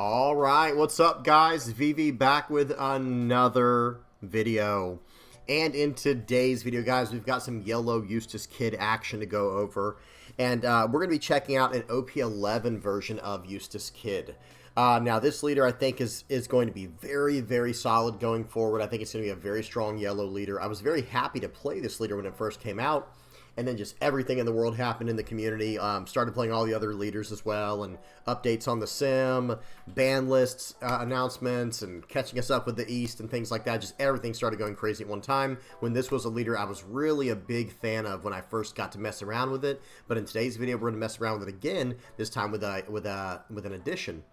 All right, what's up, guys? VV back with another video. And in today's video, guys, we've got some yellow Eustass Kid action to go over. And we're going to be checking out an OP11 version of Eustass Kid. Now, this leader, I think, is going to be very, very solid going forward. I think it's going to be a very strong yellow leader. I was very happy to play this leader when it first came out. And then just everything in the world happened in the community. Started playing all the other leaders as well, and updates on the sim, ban lists, announcements, and catching us up with the East and things like that. Just everything started going crazy at one time. When this was a leader I was really a big fan of when I first got to mess around with it. But in today's video, we're going to mess around with it again. This time with an addition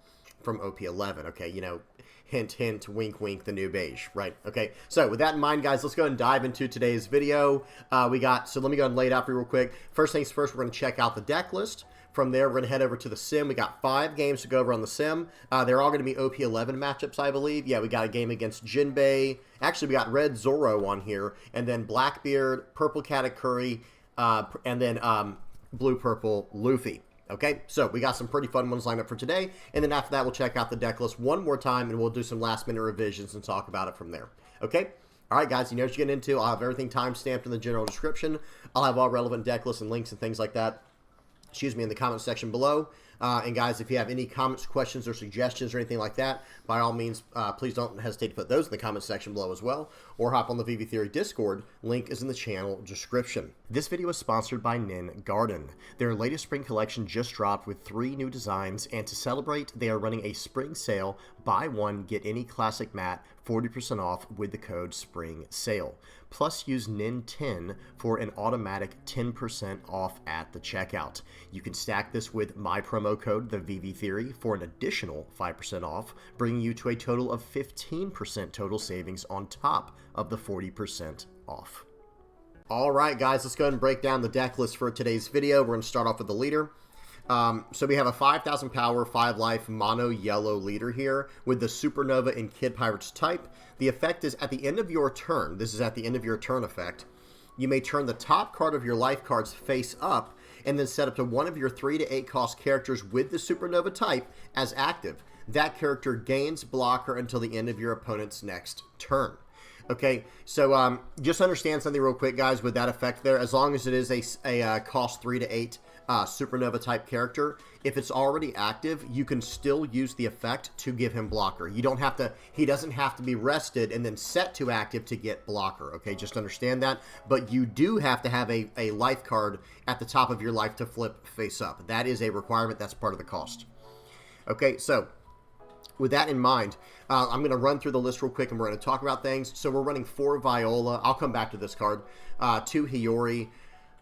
from OP11. Okay, you know. Hint, hint, wink, wink, the new beige, right? Okay, so with that in mind, guys, let's go ahead and dive into today's video. So let me go ahead and lay it out for you real quick. First things first, we're going to check out the deck list. From there, we're going to head over to the sim. We got 5 games to go over on the sim. They're all going to be OP11 matchups, I believe. Yeah, we got a game against Jinbe. Actually, we got Red Zoro on here, and then Blackbeard, Purple Kata Curry, and then Blue-Purple Luffy. Okay, so we got some pretty fun ones lined up for today, and then after that, we'll check out the deck list one more time, and we'll do some last-minute revisions and talk about it from there. Okay? All right, guys, you know what you're getting into. I'll have everything time-stamped in the general description. I'll have all relevant deck lists and links and things like that, in the comment section below. And guys, if you have any comments, questions, or suggestions or anything like that, by all means, please don't hesitate to put those in the comment section below as well, or hop on the VV Theory Discord. Link is in the channel description. This video is sponsored by Nin Garden. Their latest spring collection just dropped with 3 new designs, and to celebrate, they are running a spring sale. Buy one, get any classic mat 40% off with the code SPRINGSALE. Plus, use NIN10 for an automatic 10% off at the checkout. You can stack this with my promo code, the VV Theory, for an additional 5% off, bringing you to a total of 15% total savings on top of the 40% off. All right, guys, let's go ahead and break down the deck list for today's video. We're going to start off with the leader. So we have a 5,000 power, 5 life, mono yellow leader here with the Supernova and Kid Pirates type. The effect is at the end of your turn. This is at the end of your turn effect. You may turn the top card of your life cards face up and then set up to one of your 3 to 8 cost characters with the Supernova type as active. That character gains blocker until the end of your opponent's next turn. Okay, so just understand something real quick, guys, with that effect there. As long as it is a cost 3 to 8 Supernova type character, if it's already active, you can still use the effect to give him blocker. You don't have to, he doesn't have to be rested and then set to active to get blocker. Okay, just understand that. But you do have to have a life card at the top of your life to flip face up. That is a requirement. That's part of the cost. Okay, so with that in mind, I'm going to run through the list real quick and we're going to talk about things. So we're running 4 Viola. I'll come back to this card. 2 Hiyori.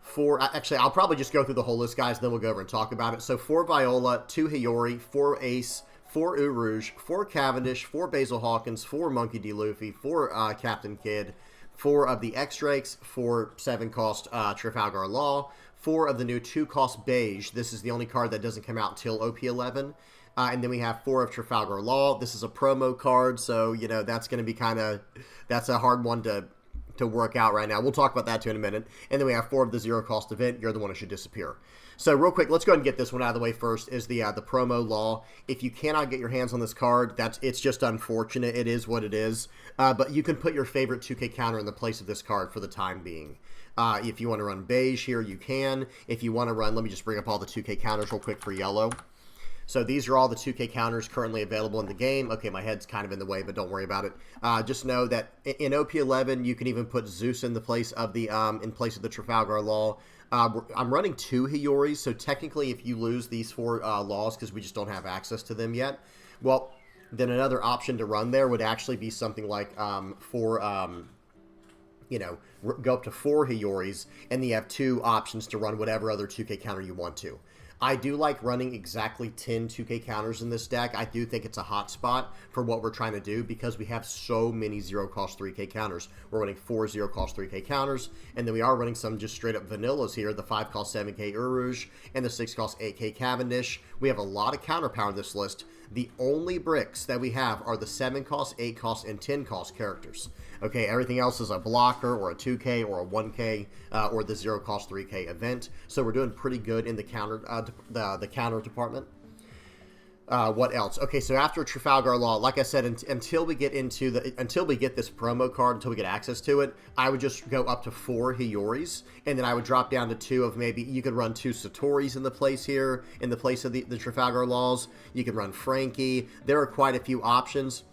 4, actually, I'll probably just go through the whole list, guys, and then we'll go over and talk about it. So 4 Viola, 2 Hiyori, 4 Ace, 4 Rouge, 4 Cavendish, 4 Basil Hawkins, 4 Monkey D. Luffy, 4 Captain Kidd, 4 of the X-Drakes, 4 7-cost Trafalgar Law, 4 of the new 2-cost Beige. This is the only card that doesn't come out until OP11. And then we have 4 of Trafalgar Law. This is a promo card, so, you know, that's going to be kind of, that's a hard one to work out right now. We'll talk about that too in a minute. And then we have 4 of the 0-cost event. You're the one who should disappear. So real quick, let's go ahead and get this one out of the way first, is the promo Law. If you cannot get your hands on this card, it's just unfortunate. It is what it is. But you can put your favorite 2K counter in the place of this card for the time being. If you want to run Beige here, you can. If you want to run, let me just bring up all the 2K counters real quick for yellow. So these are all the 2K counters currently available in the game. Okay, my head's kind of in the way, but don't worry about it. Just know that in OP11, you can even put Zeus in the place of the Trafalgar Law. I'm running 2 Hiyoris, so technically, if you lose these 4 laws because we just don't have access to them yet, well, then another option to run there would actually be something like you know, go up to 4 Hiyoris, and then you have 2 options to run whatever other 2K counter you want to. I do like running exactly 10 2K counters in this deck. I do think it's a hot spot for what we're trying to do because we have so many 0-cost 3K counters. We're running 4 0-cost 3K counters, and then we are running some just straight up vanillas here, the 5-cost 7K Rouge and the 6-cost 8K Cavendish. We have a lot of counter power in this list. The only bricks that we have are the 7-cost, 8-cost, and 10-cost characters. Okay, everything else is a blocker or a 2K or a 1K or the 0-cost 3K event. So we're doing pretty good in the counter department. What else? Okay, so after Trafalgar Law, like I said, until we get this promo card, until we get access to it, I would just go up to 4 Hioris, and then I would drop down to 2 of maybe, you could run 2 Satoris in the place here, in the place of the Trafalgar Laws. You could run Frankie. There are quite a few options.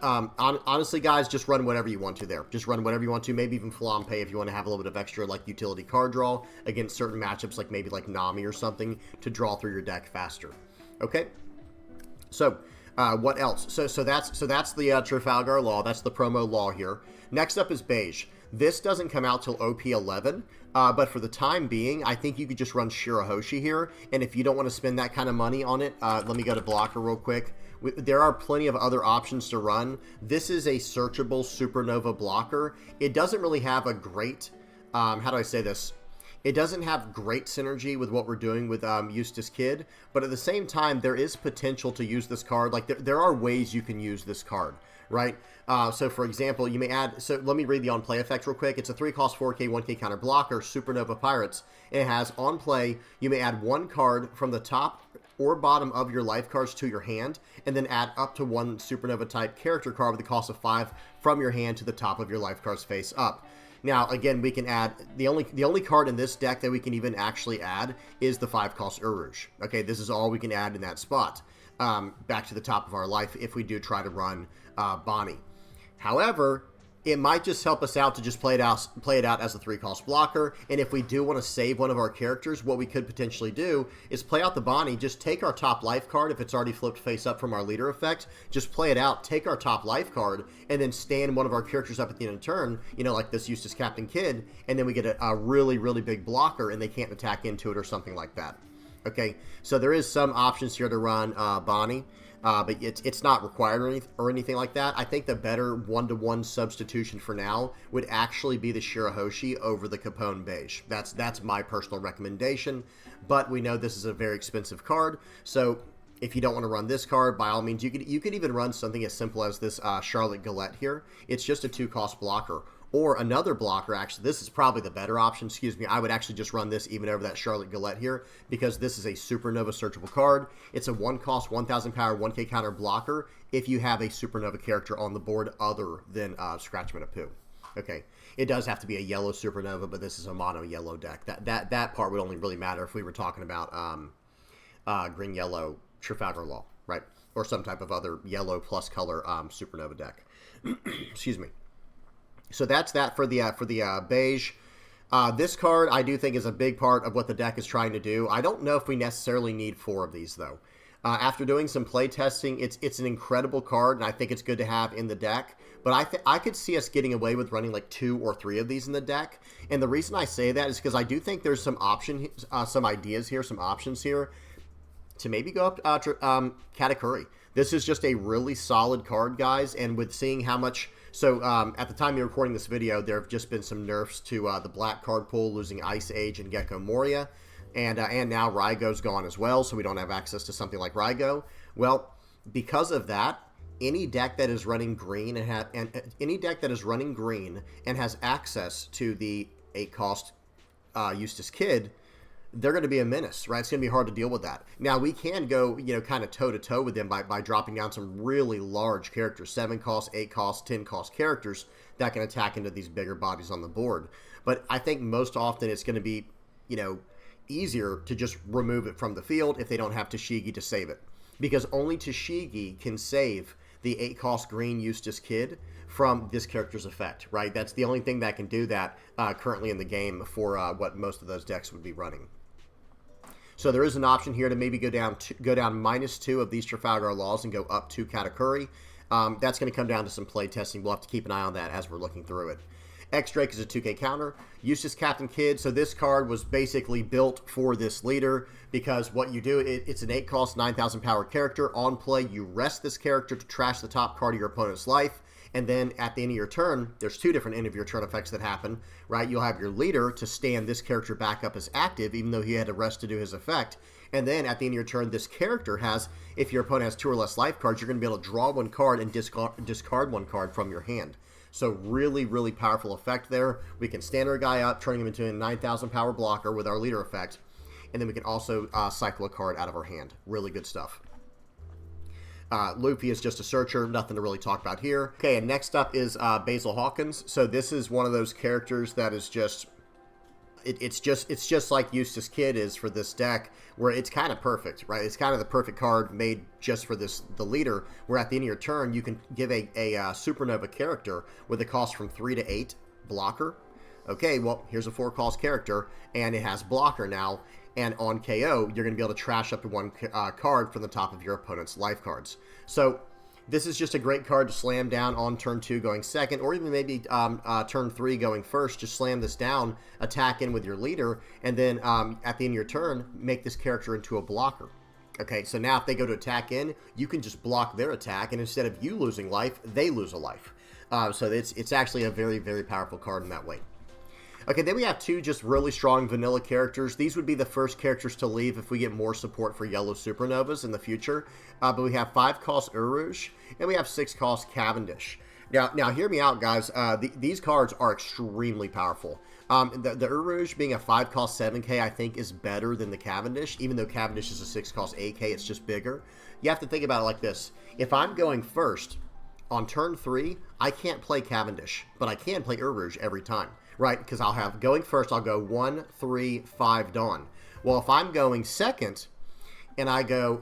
Honestly, guys, just run whatever you want to there. Just run whatever you want to. Maybe even Flampe if you want to have a little bit of extra, like, utility card draw against certain matchups, like maybe like Nami or something, to draw through your deck faster. Okay? So, what else? So that's the Trafalgar Law. That's the promo law here. Next up is Beige. This doesn't come out till OP11, but for the time being, I think you could just run Shirahoshi here. And if you don't want to spend that kind of money on it, let me go to Blocker real quick. There are plenty of other options to run. This is a searchable Supernova Blocker. It doesn't really have a great, how do I say this? It doesn't have great synergy with what we're doing with Eustass Kid, but at the same time, there is potential to use this card. Like, there are ways you can use this card, right? So, for example, you may add... So, let me read the on-play effect real quick. It's a 3-cost 4K, 1K counter blocker, Supernova Pirates. It has, on play, you may add 1 card from the top or bottom of your life cards to your hand, and then add up to 1 Supernova-type character card with the cost of 5 from your hand to the top of your life cards face up. Now, again, we can add, the only card in this deck that we can even actually add is the 5-cost Uruj. Okay, this is all we can add in that spot, back to the top of our life if we do try to run Bonnie. However, it might just help us out to just play it out as a 3-cost blocker, and if we do want to save one of our characters, what we could potentially do is play out the Bonnie, just take our top life card, if it's already flipped face up from our leader effect, just play it out, take our top life card, and then stand one of our characters up at the end of the turn, you know, like this Eustass Captain Kid, and then we get a really, really big blocker, and they can't attack into it or something like that. Okay, so there is some options here to run Bonnie. But it's not required or anything like that. I think the better one-to-one substitution for now would actually be the Shirahoshi over the Capone Beige. That's my personal recommendation, but we know this is a very expensive card, so if you don't want to run this card, by all means, you could even run something as simple as this Charlotte Galette here. It's just a 2-cost blocker. Or another blocker, actually, this is probably the better option, excuse me, I would actually just run this even over that Charlotte Galette here, because this is a Supernova searchable card. It's a 1-cost, 1,000 power, 1K counter blocker if you have a Supernova character on the board other than Scratchman of Pooh. Okay, it does have to be a yellow Supernova, but this is a mono-yellow deck. That part would only really matter if we were talking about green-yellow Trafalgar Law, right? Or some type of other yellow plus color Supernova deck. Excuse me. So that's that for the Beige. This card, I do think, is a big part of what the deck is trying to do. I don't know if we necessarily need 4 of these, though. After doing some play testing, it's an incredible card, and I think it's good to have in the deck. But I could see us getting away with running like 2 or 3 of these in the deck. And the reason I say that is because I do think there's some ideas here, some options here, to maybe go up Katakuri. This is just a really solid card, guys, and with seeing how much... So, at the time you're recording this video, there have just been some nerfs to the black card pool, losing Ice Age and Gecko Moria, and now Raigo's gone as well, so we don't have access to something like Raigo. Well, because of that, any deck that is running green and has access to the 8-cost Eustass Kid, they're going to be a menace, right? It's going to be hard to deal with that. Now, we can go, you know, kind of toe-to-toe with them by dropping down some really large characters, 7-cost, 8-cost, 10-cost characters that can attack into these bigger bodies on the board. But I think most often it's going to be, you know, easier to just remove it from the field if they don't have Tashigi to save it. Because only Tashigi can save the 8-cost green Eustass Kid from this character's effect, right? That's the only thing that can do that currently in the game for what most of those decks would be running. So there is an option here to maybe go down -2 of these Trafalgar Laws and go up 2 Katakuri. That's going to come down to some play testing. We'll have to keep an eye on that as we're looking through it. X-Drake is a 2K counter. Eustass Captain Kid. So this card was basically built for this leader because what you do, it's an 8-cost, 9,000 power character. On play, you rest this character to trash the top card of your opponent's life. And then at the end of your turn, there's 2 different end of your turn effects that happen, right? You'll have your leader to stand this character back up as active, even though he had to rest to do his effect. And then at the end of your turn, this character has, if your opponent has 2 or less life cards, you're going to be able to draw 1 card and discard 1 card from your hand. So really, really powerful effect there. We can stand our guy up, turning him into a 9,000 power blocker with our leader effect. And then we can also cycle a card out of our hand. Really good stuff. Luffy is just a searcher, nothing to really talk about here. Okay, and next up is Basil Hawkins. So this is one of those characters that is just... It's just like Eustass Kid is for this deck, where it's kind of perfect, right? It's kind of the perfect card made just for the leader, where at the end of your turn, you can give a Supernova character with a cost from 3 to 8 blocker. Okay, well, here's a 4-cost character, and it has blocker now, and on KO, you're going to be able to trash up to 1 card from the top of your opponent's life cards. So this is just a great card to slam down on turn 2 going second, or even maybe turn 3 going first. Just slam this down, attack in with your leader, and then at the end of your turn, make this character into a blocker. Okay, so now if they go to attack in, you can just block their attack, and instead of you losing life, they lose a life. So it's actually a very, very powerful card in that way. Okay, then we have 2 just really strong vanilla characters. These would be the first characters to leave if we get more support for yellow supernovas in the future. But we have 5-cost Urouge, and we have 6-cost Cavendish. Now hear me out, guys. These cards are extremely powerful. The Urouge being a 5-cost 7K, I think, is better than the Cavendish. Even though Cavendish is a 6-cost 8K, it's just bigger. You have to think about it like this. If I'm going first on turn 3, I can't play Cavendish, but I can play Urouge every time. Right, because I'll have, going first, I'll go 1, 3, 5 Dawn. Well, if I'm going second, and I go,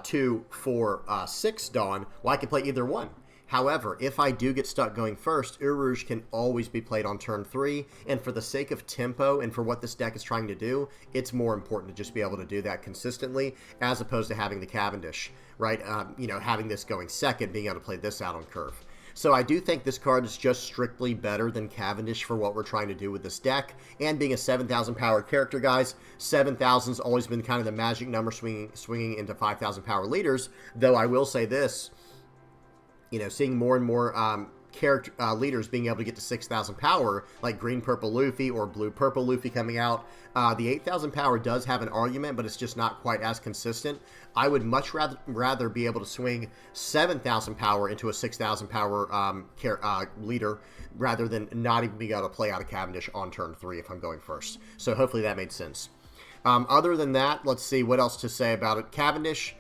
2, 4, 6 Dawn, well, I can play either one. However, if I do get stuck going first, Urouge can always be played on turn 3, and for the sake of tempo and for what this deck is trying to do, it's more important to just be able to do that consistently, as opposed to having the Cavendish, right? Having this going second, being able to play this out on curve. So I do think this card is just strictly better than Cavendish for what we're trying to do with this deck. And being a 7,000 power character, guys, 7,000's always been kind of the magic number swinging into 5,000 power leaders. Though I will say this, seeing more and more character leaders being able to get to 6,000 power, like green-purple Luffy or blue-purple Luffy coming out. The 8,000 power does have an argument, but it's just not quite as consistent. I would much rather be able to swing 7,000 power into a 6,000 power leader, rather than not even being able to play out a Cavendish on turn 3 if I'm going first. So hopefully that made sense. Other than that, let's see what else to say about it. Cavendish.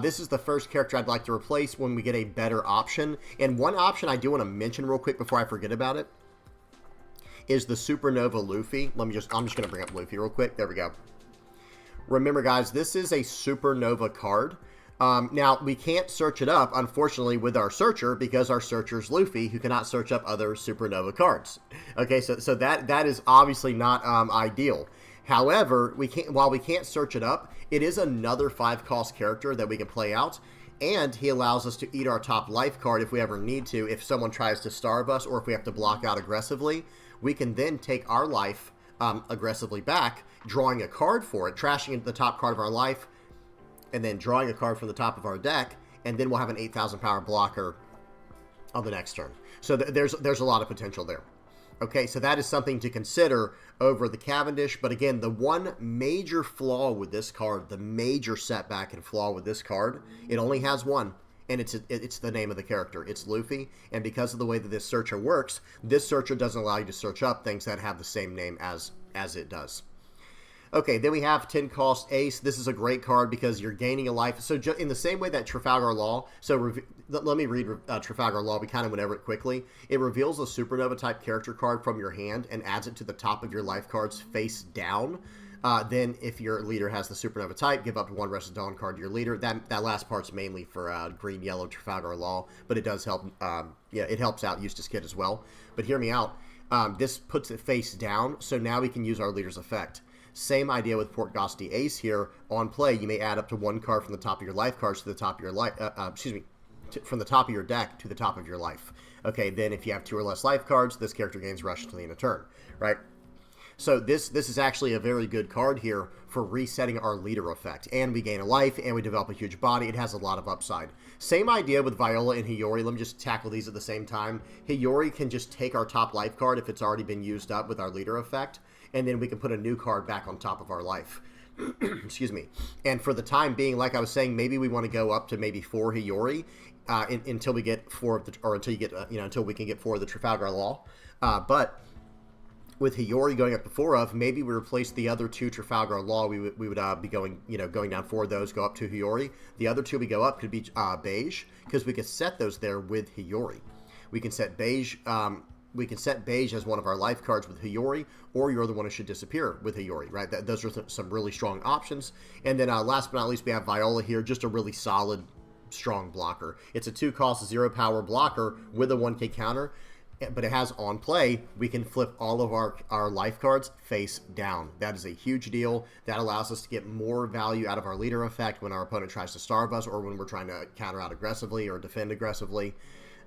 This is the first character I'd like to replace when we get a better option. And one option I do want to mention real quick before I forget about it is the Supernova Luffy. I'm just going to bring up Luffy real quick. There we go. Remember, guys, this is a Supernova card. Now, we can't search it up, unfortunately, with our searcher, because our searcher's Luffy, who cannot search up other Supernova cards. Okay, so that is obviously not ideal. However, while we can't search it up, it is another 5-cost character that we can play out, and he allows us to eat our top life card if we ever need to. If someone tries to starve us, or if we have to block out aggressively, we can then take our life aggressively back, drawing a card for it, trashing the top card of our life, and then drawing a card from the top of our deck, and then we'll have an 8,000 power blocker on the next turn. So there's a lot of potential there. Okay, so that is something to consider over the Cavendish. But again, the one major flaw with this card, the major setback and flaw with this card, it only has one, and it's the name of the character. It's Luffy, and because of the way that this searcher works, this searcher doesn't allow you to search up things that have the same name as it does. Okay, then we have 10-cost Ace. This is a great card because you're gaining a life. So in the same way that Trafalgar Law, let me read Trafalgar Law. We kind of went over it quickly. It reveals a Supernova-type character card from your hand and adds it to the top of your life cards face down. Then if your leader has the Supernova type, give up 1 Rest of Dawn card to your leader. That last part's mainly for green-yellow Trafalgar Law, but it does help. It helps out Eustass Kid as well. But hear me out. This puts it face down, so now we can use our leader's effect. Same idea with Port Ghasti Ace here. On play, you may add up to 1 card from the top of your life cards to the top of your life. From the top of your deck to the top of your life. Okay, then if you have 2 or less life cards, this character gains rush until the end of turn. Right. So this is actually a very good card here for resetting our leader effect. And we gain a life, and we develop a huge body. It has a lot of upside. Same idea with Viola and Hiyori. Let me just tackle these at the same time. Hiyori can just take our top life card if it's already been used up with our leader effect, and then we can put a new card back on top of our life. Excuse me. And for the time being, like I was saying, maybe we want to go up to maybe 4 Hiyori until we get 4 of the, or until you get until we can get 4 of the Trafalgar Law. But with Hiyori going up to 4 of, maybe we replace the other 2 Trafalgar Law. We would be going, going down 4 of those, go up to Hiyori. The other 2 we go up could be Beige, because we could set those there with Hiyori. We can set Beige. We can set Beige as one of our life cards with Hiyori, or you're the one who should disappear with Hiyori, right? Those are some really strong options. And then last but not least, we have Viola here, just a really solid, strong blocker. It's a 2-cost, 0 power blocker with a 1k counter, but it has on play, we can flip all of our life cards face down. That is a huge deal. That allows us to get more value out of our leader effect when our opponent tries to starve us, or when we're trying to counter out aggressively or defend aggressively.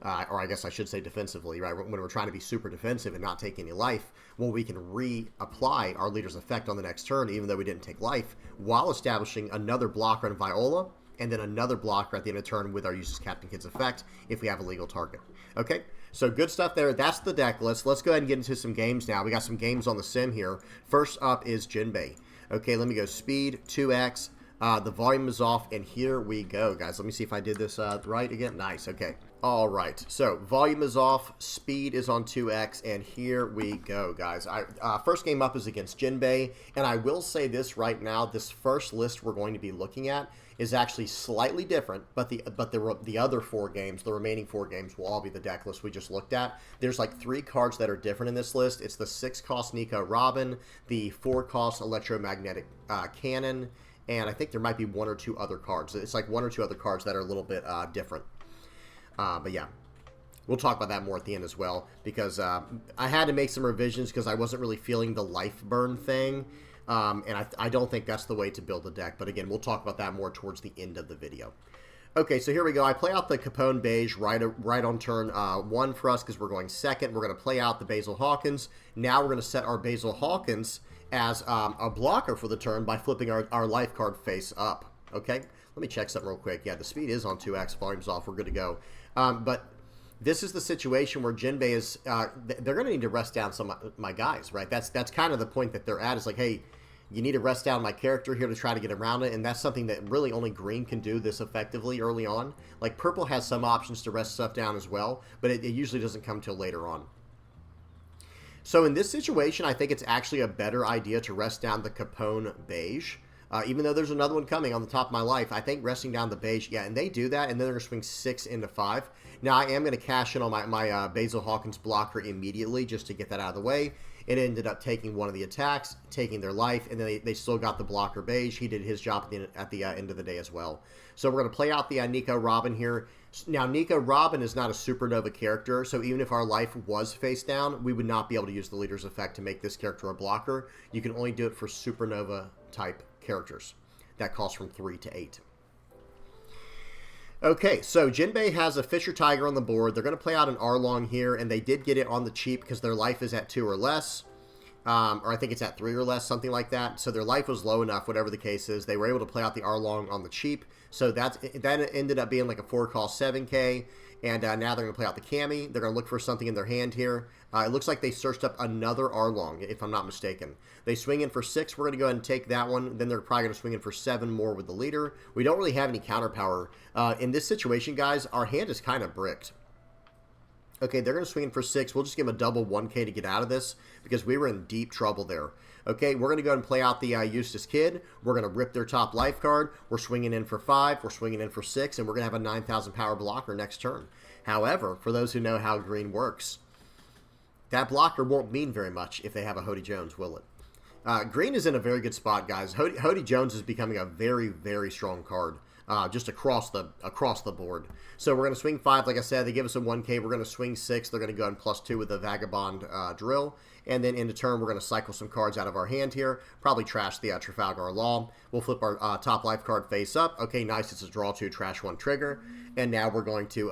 Or I guess I should say defensively, right? When we're trying to be super defensive and not take any life, well, we can reapply our leader's effect on the next turn, even though we didn't take life, while establishing another blocker in Viola, and then another blocker at the end of turn with our Eustass Captain Kidd's effect if we have a legal target. Okay, so good stuff there. That's the deck list. Let's go ahead and get into some games now. We got some games on the sim here. First up is Jinbe. Okay, let me go speed, 2x. The volume is off, and here we go, guys. Let me see if I did this right again. Nice, okay. All right, so volume is off, speed is on 2x, and here we go, guys. First game up is against Jinbe, and I will say this right now, this first list we're going to be looking at is actually slightly different, but the other 4 games, the remaining 4 games, will all be the deck list we just looked at. There's like 3 cards that are different in this list. It's the 6-cost Nico Robin, the 4-cost Electromagnetic Cannon, and I think there might be 1 or 2 other cards. It's like 1 or 2 other cards that are a little bit different. But yeah, we'll talk about that more at the end as well, because I had to make some revisions because I wasn't really feeling the life burn thing, and I don't think that's the way to build a deck. But again, we'll talk about that more towards the end of the video. Okay, so here we go. I play out the Capone Beige right on turn 1 for us because we're going second. We're going to play out the Basil Hawkins. Now we're going to set our Basil Hawkins as a blocker for the turn by flipping our life card face up. Okay, let me check something real quick. Yeah, the speed is on 2x, volume's off. We're good to go. But this is the situation where Jinbe is, they're going to need to rest down some of my guys, right? That's kind of the point that they're at. Is like, hey, you need to rest down my character here to try to get around it, and that's something that really only green can do this effectively early on. Like, purple has some options to rest stuff down as well, but it usually doesn't come till later on. So in this situation, I think it's actually a better idea to rest down the Capone Beige. Even though there's another one coming on the top of my life, I think resting down the Beige, yeah, and they do that, and then they're going to swing 6 into 5. Now, I am going to cash in on my Basil Hawkins blocker immediately just to get that out of the way. It ended up taking one of the attacks, taking their life, and then they still got the blocker Beige. He did his job at the end of the day as well. So we're going to play out the Nico Robin here. Now, Nico Robin is not a supernova character, so even if our life was face down, we would not be able to use the leader's effect to make this character a blocker. You can only do it for supernova type characters. That costs from 3 to 8. Okay, so Jinbe has a Fisher Tiger on the board. They're going to play out an Arlong here, and they did get it on the cheap because their life is at 2 or less. Or I think it's at 3 or less, something like that. So their life was low enough, whatever the case is. They were able to play out the Arlong on the cheap. So that ended up being like a 4-cost 7K. And now they're going to play out the Cami. They're going to look for something in their hand here. It looks like they searched up another Arlong, if I'm not mistaken. They swing in for 6. We're going to go ahead and take that one. Then they're probably going to swing in for 7 more with the leader. We don't really have any counter power. In this situation, guys, our hand is kind of bricked. Okay, they're going to swing in for 6. We'll just give them a double 1K to get out of this because we were in deep trouble there. Okay, we're going to go ahead and play out the Eustass Kid. We're going to rip their top life card. We're swinging in for 5. We're swinging in for 6, and we're going to have a 9,000 power blocker next turn. However, for those who know how green works, that blocker won't mean very much if they have a Hody Jones, will it? Green is in a very good spot, guys. Hody Jones is becoming a very, very strong card. Just across the board. So we're going to swing 5, like I said. They give us a 1K. We're going to swing 6. They're going to go in +2 with the Vagabond Drill. And then into turn, we're going to cycle some cards out of our hand here. Probably trash the Trafalgar Law. We'll flip our top life card face up. Okay, nice. It's a draw 2, trash 1 trigger. And now we're going to,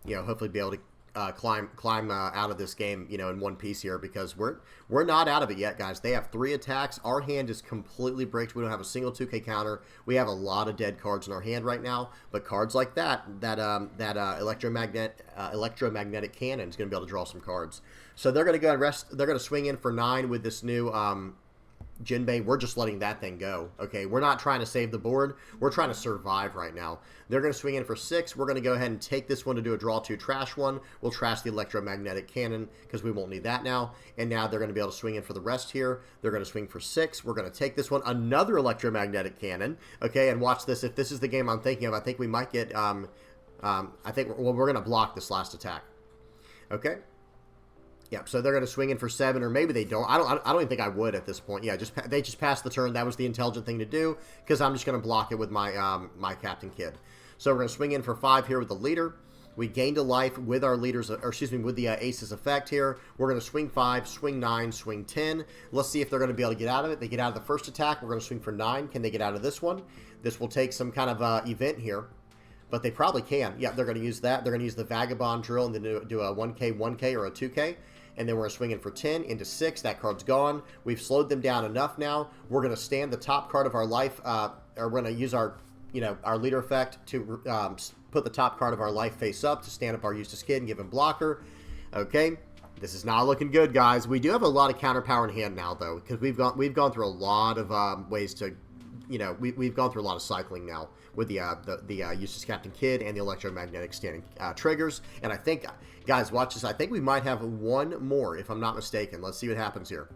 hopefully be able to climb out of this game, in one piece here, because we're not out of it yet, guys. They have 3 attacks. Our hand is completely bricked. We don't have a single 2K counter. We have a lot of dead cards in our hand right now, but cards like that electromagnetic cannon is going to be able to draw some cards. So they're going to go and rest. They're going to swing in for 9 with this new Jinbe, we're just letting that thing go. Okay, we're not trying to save the board. We're trying to survive right now. They're going to swing in for 6. We're going to go ahead and take this one to do a draw 2 trash 1. We'll trash the electromagnetic cannon because we won't need that now. And now they're going to be able to swing in for the rest here. They're going to swing for 6. We're going to take this one, another electromagnetic cannon. Okay, and watch this. If this is the game I'm thinking of, I think we might get, we're going to block this last attack. Okay. Yep, so they're going to swing in for 7, or maybe they don't. I don't even think I would at this point. Yeah, they just passed the turn. That was the intelligent thing to do, because I'm just going to block it with my my Captain Kid. So we're going to swing in for 5 here with the leader. We gained a life with our leaders, or excuse me, with the Ace's effect here. We're going to swing 5, swing 9, swing 10. Let's see if they're going to be able to get out of it. They get out of the first attack. We're going to swing for 9. Can they get out of this one? This will take some kind of event here. But they probably can. Yeah, they're going to use that. They're going to use the Vagabond Drill and then do a 1K or a 2K. And then we're going to swing in for 10 into 6. That card's gone. We've slowed them down enough now. We're going to stand the top card of our life, or we're going to use our, our leader effect to put the top card of our life face up to stand up our Eustass Kid and give him blocker. Okay, this is not looking good, guys. We do have a lot of counter power in hand now, though, because we've gone through a lot of ways to, we've gone through a lot of cycling now with the Eustass Captain Kid and the electromagnetic standing triggers. And I think, guys, watch this. I think we might have one more, if I'm not mistaken. Let's see what happens here.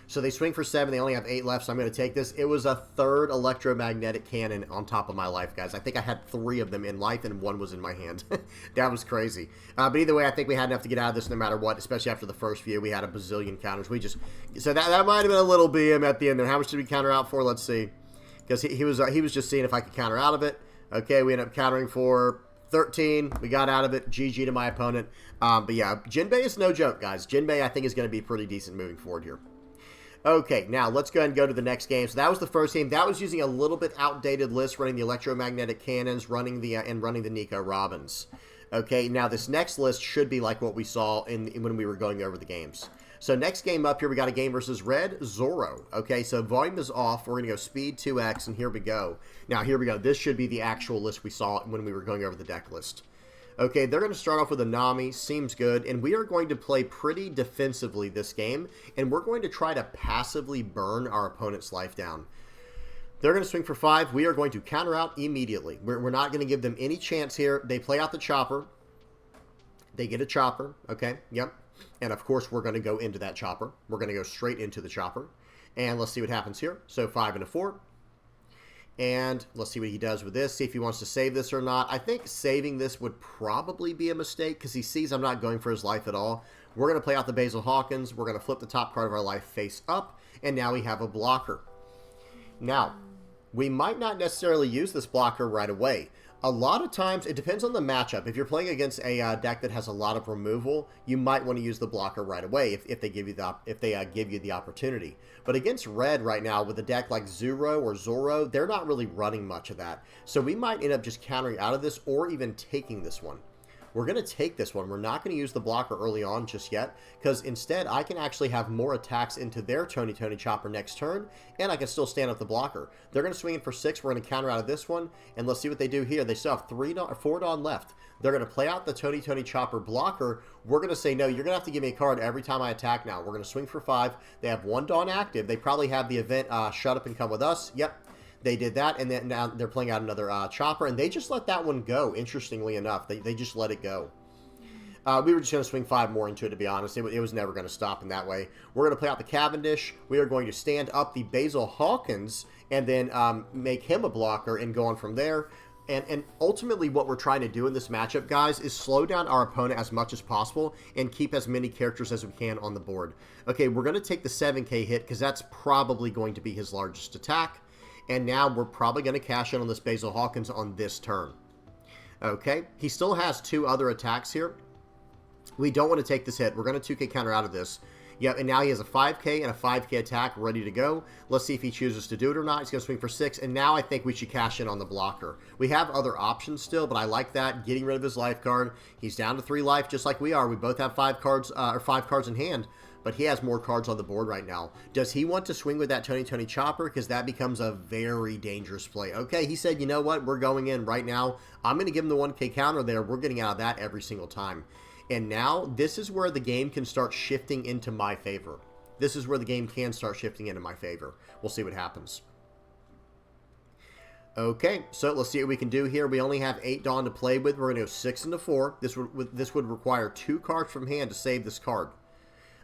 So they swing for 7. They only have 8 left, so I'm going to take this. It was a 3rd electromagnetic cannon on top of my life, guys. I think I had 3 of them in life, and 1 was in my hand. That was crazy. But either way, I think we had enough to get out of this no matter what, especially after the first few. We had a bazillion counters. So that might have been a little BM at the end there. How much did we counter out for? Let's see. Because he was just seeing if I could counter out of it. Okay, we ended up countering for 13. We got out of it. GG to my opponent. But yeah, Jinbe is no joke, guys. Jinbe, I think, is going to be pretty decent moving forward here. Okay, now let's go ahead and go to the next game. So that was the first game. That was using a little bit outdated list, running the electromagnetic cannons, running the Nico Robins. Okay, now this next list should be like what we saw when we were going over the games. So next game up here, we got a game versus Red Zoro. Okay, so volume is off. We're going to go speed 2x, and here we go. Now, here we go. This should be the actual list we saw when we were going over the deck list. Okay, they're going to start off with a Nami. Seems good. And we are going to play pretty defensively this game, and we're going to try to passively burn our opponent's life down. They're going to swing for 5. We are going to counter out immediately. We're not going to give them any chance here. They play out the chopper. They get a chopper. Okay, yep. And, of course, we're going to go into that chopper. We're going to go straight into the chopper. And let's see what happens here. So 5 and a 4. And let's see what he does with this. See if he wants to save this or not. I think saving this would probably be a mistake because he sees I'm not going for his life at all. We're going to play out the Basil Hawkins. We're going to flip the top card of our life face up. And now we have a blocker. Now, we might not necessarily use this blocker right away. A lot of times, it depends on the matchup. If you're playing against a deck that has a lot of removal, you might want to use the blocker right away if they give you the opportunity. But against Red right now, with a deck like Zoro or Zoro, they're not really running much of that. So we might end up just countering out of this or even taking this one. We're going to take this one. We're not going to use the blocker early on just yet, because instead I can actually have more attacks into their Tony Chopper next turn, and I can still stand up the blocker. They're going to swing in for 6. We're going to counter out of this one, and let's see what they do here. They still have 4 Dawn left. They're going to play out the Tony Chopper blocker. We're going to say, no, you're going to have to give me a card every time I attack now. We're going to swing for 5. They have 1 Dawn active. They probably have the event Shut Up and Come With Us. Yep. They did that, and then now they're playing out another chopper, and they just let that one go, interestingly enough. They just let it go. We were just going to swing 5 more into it, to be honest. It was never going to stop in that way. We're going to play out the Cavendish. We are going to stand up the Basil Hawkins and then make him a blocker and go on from there. And ultimately what we're trying to do in this matchup, guys, is slow down our opponent as much as possible and keep as many characters as we can on the board. Okay, we're going to take the 7K hit because that's probably going to be his largest attack. And now we're probably going to cash in on this Basil Hawkins on this turn. Okay, he still has 2 other attacks here. We don't want to take this hit. We're going to 2K counter out of this. Yep, and now he has a 5K and a 5K attack ready to go. Let's see if he chooses to do it or not. He's going to swing for 6, and now I think we should cash in on the blocker. We have other options still, but I like that. Getting rid of his life card. He's down to 3 life, just like we are. We both have 5 cards in hand, but he has more cards on the board right now. Does he want to swing with that Tony Chopper? Because that becomes a very dangerous play. Okay, he said, you know what? We're going in right now. I'm going to give him the 1K counter there. We're getting out of that every single time. And now, this is where the game can start shifting into my favor. this is where the game can start shifting into my favor. We'll see what happens. Okay, so let's see what we can do here. We only have 8 Dawn to play with. We're going to go 6 into 4. This would require 2 cards from hand to save this card.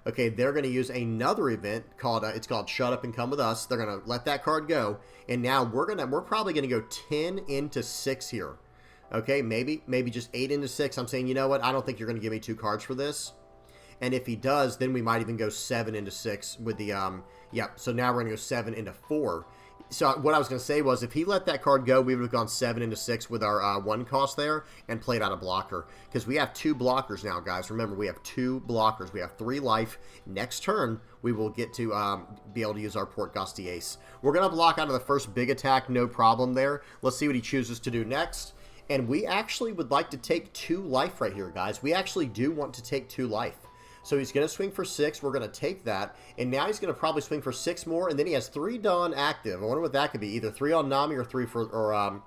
Okay, they're going to use another event called it's called Shut Up and Come With Us. They're going to let that card go, and now we're probably going to go 10 into 6 here. Okay, maybe just 8 into 6. I'm saying, you know what? I don't think you're going to give me 2 cards for this. And if he does, then we might even go 7 into 6 with the so now we're going to go 7 into 4. So what I was going to say was, if he let that card go, we would have gone 7 into 6 with our 1 cost there and played out a blocker. Because we have 2 blockers now, guys. Remember, we have 2 blockers. We have 3 life. Next turn, we will get to be able to use our Port Gusty Ace. We're going to block out of the first big attack, no problem there. Let's see what he chooses to do next. And we actually would like to take 2 life right here, guys. We actually do want to take 2 life. So he's going to swing for 6. We're going to take that. And now he's going to probably swing for 6 more. And then he has 3 Dawn active. I wonder what that could be. Either 3 on Nami or 3 for...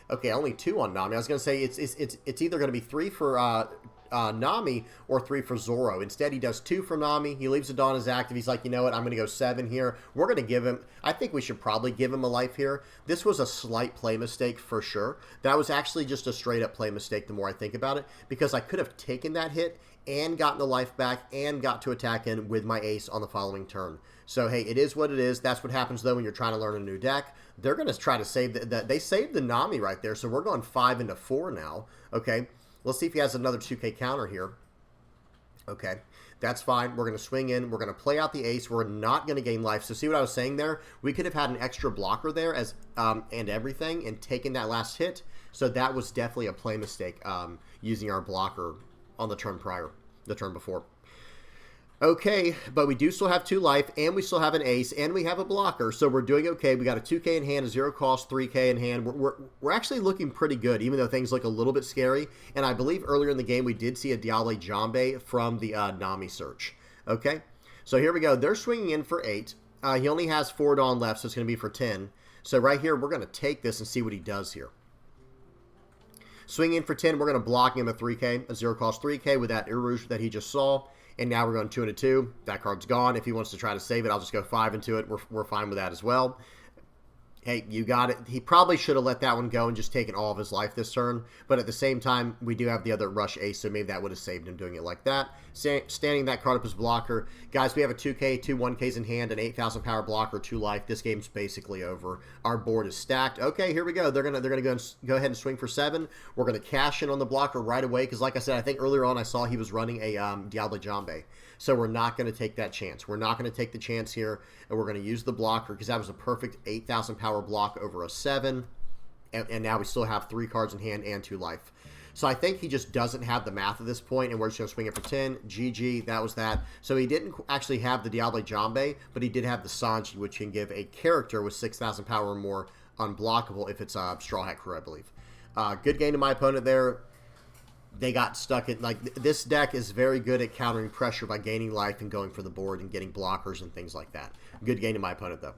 okay, only 2 on Nami. I was going to say it's either going to be 3 for Nami or 3 for Zoro. Instead, he does 2 for Nami. He leaves the Dawn as active. He's like, you know what? I'm going to go 7 here. We're going to give him... I think we should probably give him a life here. This was a slight play mistake for sure. That was actually just a straight-up play mistake the more I think about it. Because I could have taken that hit and gotten the life back and got to attack in with my ace on the following turn. So, hey, it is what it is. That's what happens, though, when you're trying to learn a new deck. They're going to try to save they saved the Nami right there, so we're going 5 into 4 now. Okay, let's see if he has another 2K counter here. Okay, that's fine. We're going to swing in. We're going to play out the ace. We're not going to gain life. So see what I was saying there? We could have had an extra blocker there as and everything and taken that last hit. So that was definitely a play mistake using our blocker on the turn prior, the turn before. Okay, but we do still have 2 life, and we still have an ace, and we have a blocker, so we're doing okay. We got a 2K in hand, a 0 cost, 3K in hand. We're actually looking pretty good, even though things look a little bit scary. And I believe earlier in the game we did see a Diable Jambe from the Nami search. Okay, so here we go. They're swinging in for 8. He only has 4 Dawn left, so it's going to be for 10. So right here, we're going to take this and see what he does here. Swing in for 10, we're going to block him a 3K, a 0 cost 3K with that Rouge that he just saw. And now we're going 2 into 2. That card's gone. If he wants to try to save it, I'll just go 5 into it. We're fine with that as well. Hey, you got it. He probably should have let that one go and just taken all of his life this turn. But at the same time, we do have the other Rush Ace, so maybe that would have saved him doing it like that. Standing that card up as blocker. Guys, we have a 2K, 2 1Ks in hand, an 8,000 power blocker, 2 life. This game's basically over. Our board is stacked. Okay, here we go. They're gonna go ahead and swing for 7. We're going to cash in on the blocker right away because, like I said, I think earlier on I saw he was running a Diable Jambe. So we're not going to take that chance. We're not going to take the chance here, and we're going to use the blocker because that was a perfect 8,000 power block over a 7, and now we still have 3 cards in hand and 2 life. So I think he just doesn't have the math at this point, and we're just going to swing it for 10. GG, that was that. So he didn't actually have the Diable Jambe, but he did have the Sanji, which can give a character with 6,000 power or more unblockable if it's a Straw Hat Crew, I believe. Good game to my opponent there. They got stuck in, like, this deck is very good at countering pressure by gaining life and going for the board and getting blockers and things like that. Good game to my opponent, though.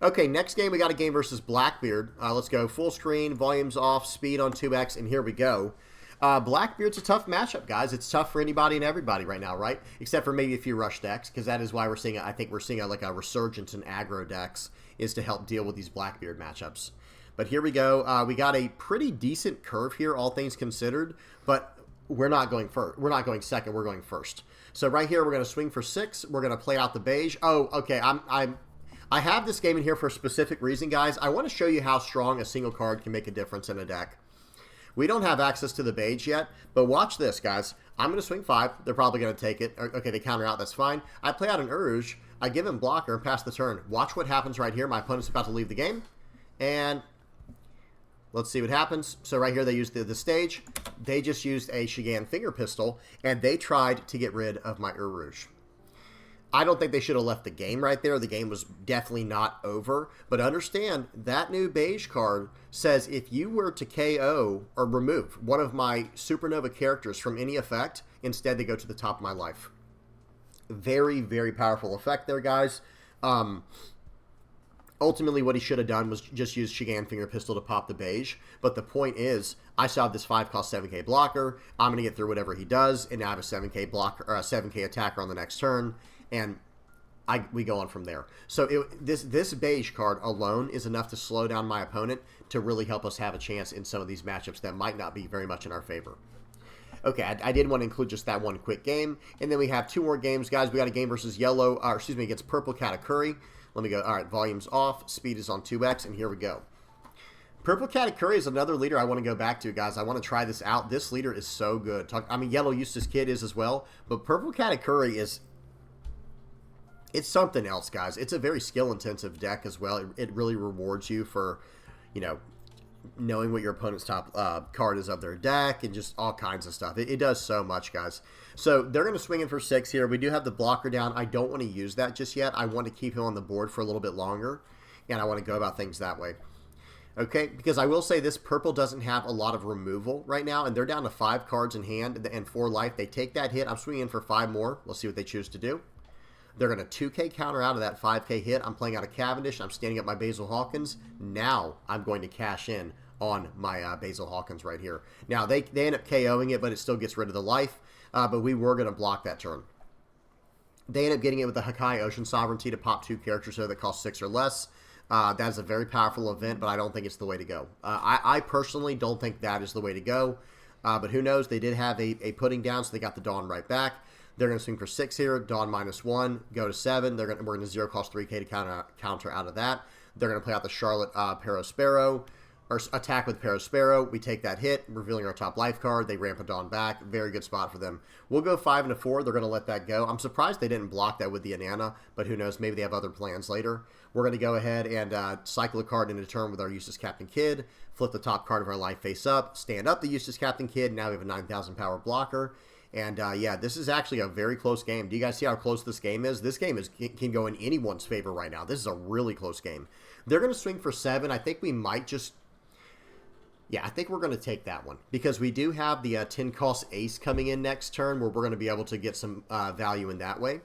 Okay, next game, we got a game versus Blackbeard. Let's go full screen, volumes off, speed on 2x, and here we go. Blackbeard's a tough matchup, guys. It's tough for anybody and everybody right now, right? Except for maybe a few rush decks, because that is why we're seeing, I think we're seeing like a resurgence in aggro decks is to help deal with these Blackbeard matchups. But here we go. We got a pretty decent curve here, all things considered, but we're not going first. We're not going second. We're going first. So right here, we're going to swing for 6. We're going to play out the beige. Oh, okay. I have this game in here for a specific reason, guys. I want to show you how strong a single card can make a difference in a deck. We don't have access to the beige yet, but watch this, guys. I'm going to swing 5. They're probably going to take it. Okay, they counter out. That's fine. I play out an Rouge. I give him blocker and pass the turn. Watch what happens right here. My opponent's about to leave the game, and let's see what happens. So right here, they used the stage. They just used a Shigan Finger Pistol, and they tried to get rid of my Rouge. I don't think they should have left the game right there. The game was definitely not over. But understand, that new beige card says if you were to KO or remove one of my Supernova characters from any effect, instead they go to the top of my life. Very, very powerful effect there, guys. Ultimately, what he should have done was just use Shigan Finger Pistol to pop the beige. But the point is, I still have this 5 cost 7K blocker. I'm going to get through whatever he does, and now I have a 7K blocker or a 7K attacker on the next turn. And we go on from there. So this beige card alone is enough to slow down my opponent to really help us have a chance in some of these matchups that might not be very much in our favor. Okay, I did want to include just that one quick game. And then we have 2 more games, guys. We got a game versus yellow, against purple Katakuri. Let me go. All right, volume's off. Speed is on 2x, and here we go. Purple Katakuri is another leader I want to go back to, guys. I want to try this out. This leader is so good. Yellow Eustass Kid is as well, but Purple Katakuri is... It's something else, guys. It's a very skill-intensive deck as well. It really rewards you for, you know, knowing what your opponent's top card is of their deck and just all kinds of stuff. It does so much, guys. So they're going to swing in for 6 here. We do have the blocker down. I don't want to use that just yet. I want to keep him on the board for a little bit longer, and I want to go about things that way. Okay, because I will say this purple doesn't have a lot of removal right now, and they're down to 5 cards in hand and 4 life. They take that hit. I'm swinging in for 5 more. Let's see what they choose to do. They're going to 2K counter out of that 5K hit. I'm playing out a Cavendish. I'm standing up my Basil Hawkins. Now I'm going to cash in on my Basil Hawkins right here. Now, they end up KOing it, but it still gets rid of the life. But we were going to block that turn. They end up getting it with the Hakai Ocean Sovereignty to pop 2 characters there that cost 6 or less. That is a very powerful event, but I don't think it's the way to go. I personally don't think that is the way to go. But who knows? They did have a putting down, so they got the Dawn right back. They're going to swing for 6 here. Dawn -1, go to 7. We're going to 0 cost 3K to counter out of that. They're going to play out the Charlotte Parasparrow, or attack with Parasparrow. We take that hit, revealing our top life card. They ramp a Dawn back. Very good spot for them. We'll go 5 and a 4. They're going to let that go. I'm surprised they didn't block that with the Anana, but who knows? Maybe they have other plans later. We're going to go ahead and cycle a card into turn with our Eustass Captain Kid. Flip the top card of our life face up. Stand up the Eustass Captain Kid. Now we have a 9,000 power blocker. And, yeah, this is actually a very close game. Do you guys see how close this game is? This game can go in anyone's favor right now. This is a really close game. They're going to swing for 7. I think we might just... Yeah, I think we're going to take that one. Because we do have the 10 cost ace coming in next turn where we're going to be able to get some value in that way.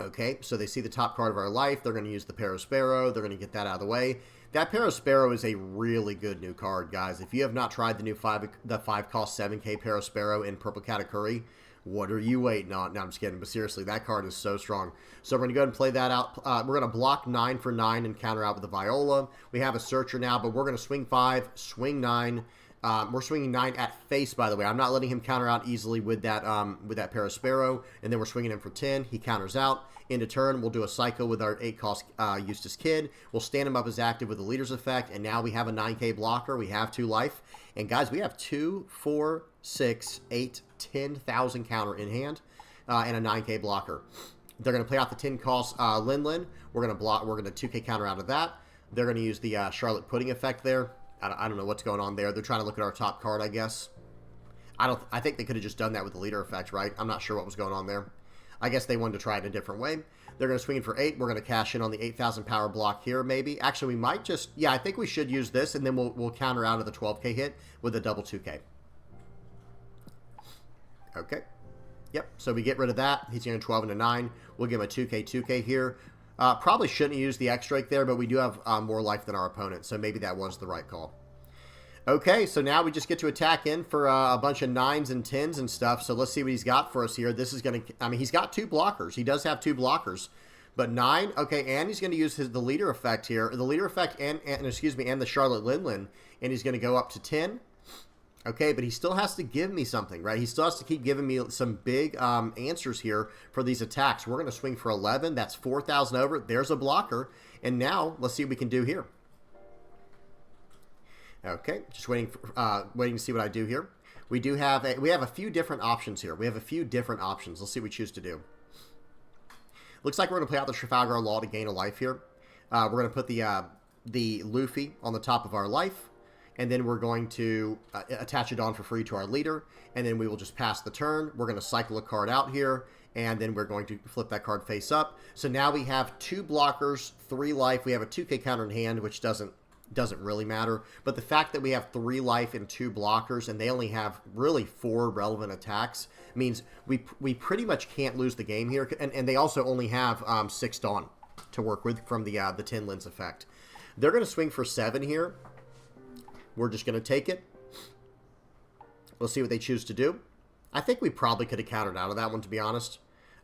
Okay, so they see the top card of our life. They're going to use the Parasparrow. They're going to get that out of the way. That Parasparrow is a really good new card, guys. If you have not tried the new 5 cost 7K Parasparrow in Purple Katakuri, what are you waiting on? No, I'm just kidding. But seriously, that card is so strong. So we're going to go ahead and play that out. We're going to block 9 for 9 and counter out with the Viola. We have a Searcher now, but we're going to swing 5, swing 9. We're swinging 9 at face, by the way. I'm not letting him counter out easily with that Parasparrow. And then we're swinging him for 10. He counters out. Into turn, we'll do a Psycho with our 8 cost Eustass Kid. We'll stand him up as active with the Leader's Effect. And now we have a 9K blocker. We have 2 life. And guys, we have 2, 4, 6, 8, 10,000 counter in hand. And a 9K blocker. They're going to play out the 10 cost Lin. We're going to block. We're going to 2K counter out of that. They're going to use the Charlotte Pudding effect there. I don't know what's going on there. They're trying to look at our top card, I guess. I think they could have just done that with the leader effect, right? I'm not sure what was going on there. I guess they wanted to try it a different way. They're going to swing in for 8. We're going to cash in on the 8,000 power block here, maybe. Actually, we might just... Yeah, I think we should use this, and then we'll counter out of the 12K hit with a double 2K. Okay. Yep, so we get rid of that. He's going to 12 and a 9. We'll give him a 2K here. Probably shouldn't use the X-Drake there, but we do have more life than our opponent, so maybe that was the right call. Okay, so now we just get to attack in for a bunch of 9s and 10s and stuff, so let's see what he's got for us here. This is going to... I mean, he's got 2 blockers. He does have 2 blockers, but 9... Okay, and he's going to use the leader effect here. The leader effect and the Charlotte Lin, and he's going to go up to 10. Okay, but he still has to give me something, right? He still has to keep giving me some big answers here for these attacks. We're going to swing for 11. That's 4,000 over. There's a blocker. And now, let's see what we can do here. Okay, just waiting to see what I do here. We have a few different options here. Let's see what we choose to do. Looks like we're going to play out the Trafalgar Law to gain a life here. We're going to put the Luffy on the top of our life. And then we're going to attach a Dawn for free to our leader. And then we will just pass the turn. We're going to cycle a card out here. And then we're going to flip that card face up. So now we have 2 blockers, 3 life. We have a 2K counter in hand, which doesn't really matter. But the fact that we have 3 life and 2 blockers, and they only have really 4 relevant attacks, means we pretty much can't lose the game here. And they also only have 6 Dawn to work with from the 10 lens effect. They're going to swing for 7 here. We're just going to take it. We'll see what they choose to do. I think we probably could have countered out of that one, to be honest.